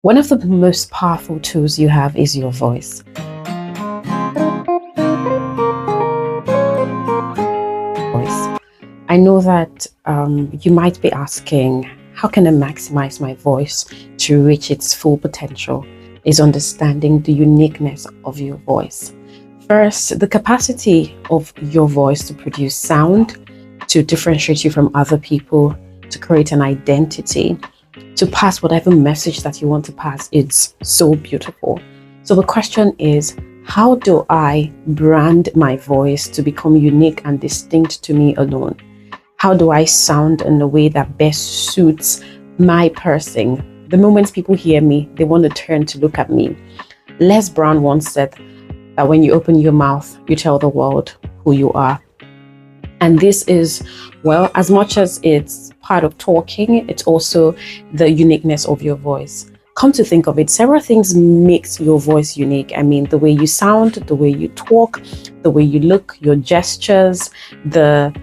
One of the most powerful tools you have is your voice. I know that you might be asking, how can I maximize my voice to reach its full potential? Is understanding the uniqueness of your voice. First, the capacity of your voice to produce sound, to differentiate you from other people, to create an identity, to pass whatever message that you want to pass. It's so beautiful. So the question is, how do I brand my voice to become unique and distinct to me alone? How do I sound in a way that best suits my person? The moment people hear me, they want to turn to look at me. Les Brown once said that when you open your mouth, you tell the world who you are. And this is, well, as much as it's part of talking, it's also the uniqueness of your voice. Come to think of it, several things makes your voice unique. I mean, the way you sound, the way you talk, the way you look, your gestures, the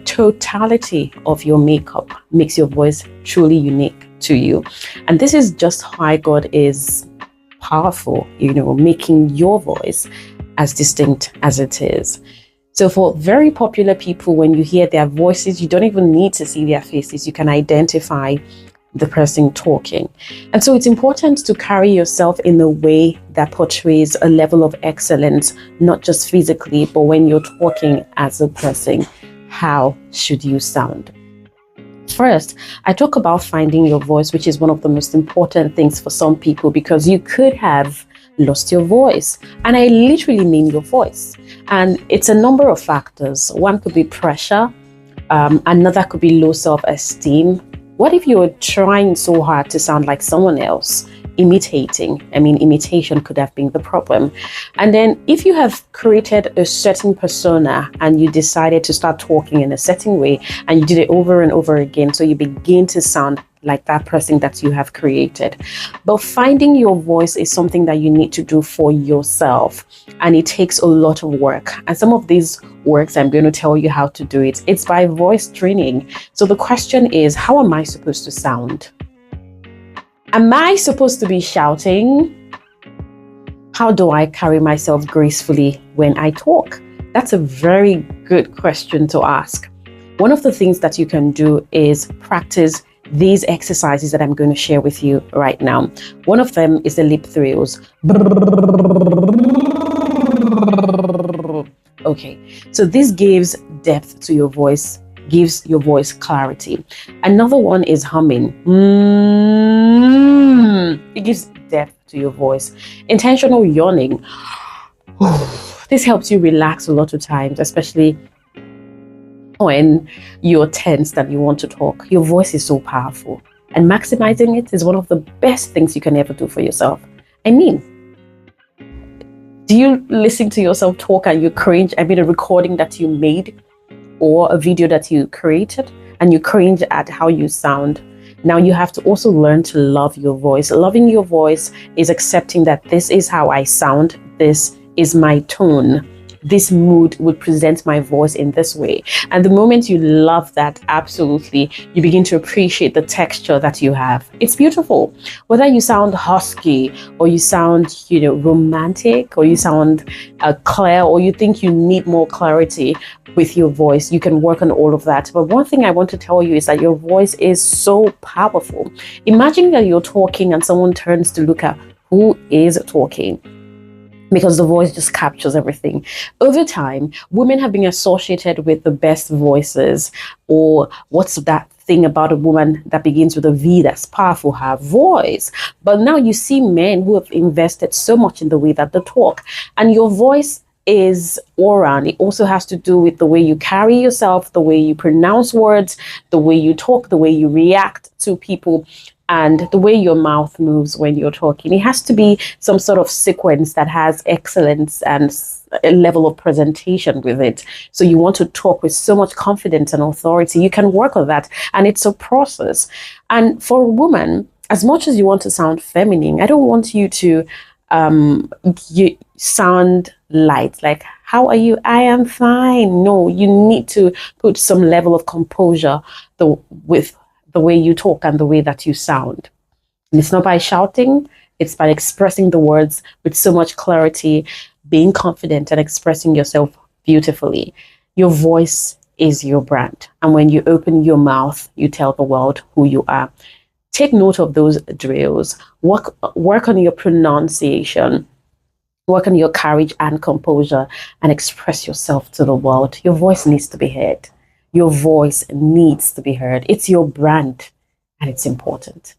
totality of your makeup makes your voice truly unique to you. And this is just why God is powerful, making your voice as distinct as it is. So for very popular people, when you hear their voices, you don't even need to see their faces. You can identify the person talking. And so it's important to carry yourself in a way that portrays a level of excellence, not just physically, but when you're talking as a person. How should you sound? First, I talk about finding your voice, which is one of the most important things for some people, because you could have lost your voice. And I literally mean your voice. And it's a number of factors. One could be pressure. Another could be low self-esteem. What if you're trying so hard to sound like someone else? Imitating. Imitation could have been the problem. And then if you have created a certain persona and you decided to start talking in a certain way and you did it over and over again, so you begin to sound like that person that you have created. But finding your voice is something that you need to do for yourself, and it takes a lot of work. And some of these works, I'm going to tell you how to do it. It's by voice training. So the question is, how am I supposed to sound? Am I supposed to be shouting? How do I carry myself gracefully when I talk? That's a very good question to ask. One of the things that you can do is practice these exercises that I'm going to share with you right now. One of them is the lip thrills. Okay, so this gives depth to your voice, gives your voice clarity. Another one is humming. It gives depth to your voice. Intentional yawning. This helps you relax a lot of times, especially when you're tense and you want to talk. Your voice is so powerful, and maximizing it is one of the best things you can ever do for yourself. Do you listen to yourself talk and you cringe? A recording that you made or a video that you created and you cringe at how you sound. Now you have to also learn to love your voice. Loving your voice is accepting that this is how I sound. This is my tone. This mood would present my voice in this way. And the moment you love that, absolutely, you begin to appreciate the texture that you have. It's beautiful. Whether you sound husky or you sound, romantic, or you sound clear, or you think you need more clarity with your voice, you can work on all of that. But one thing I want to tell you is that your voice is so powerful. Imagine that you're talking and someone turns to look at who is talking, because the voice just captures everything. Over time, women have been associated with the best voices, or what's that thing about a woman that begins with a V that's powerful, her voice. But now you see men who have invested so much in the way that they talk, and your voice is all around. It also has to do with the way you carry yourself, the way you pronounce words, the way you talk, the way you react to people, and the way your mouth moves when you're talking. It has to be some sort of sequence that has excellence and a level of presentation with it. So you want to talk with so much confidence and authority. You can work on that, and it's a process. And for a woman, as much as you want to sound feminine, I don't want you to you sound light, like, how are you? I am fine. No, you need to put some level of composure with the way you talk and the way that you sound. And it's not by shouting, it's by expressing the words with so much clarity, being confident, and expressing yourself beautifully. Your voice is your brand. And when you open your mouth, you tell the world who you are. Take note of those drills. Work on your pronunciation. Work on your courage and composure and express yourself to the world. Your voice needs to be heard. Your voice needs to be heard. It's your brand and it's important.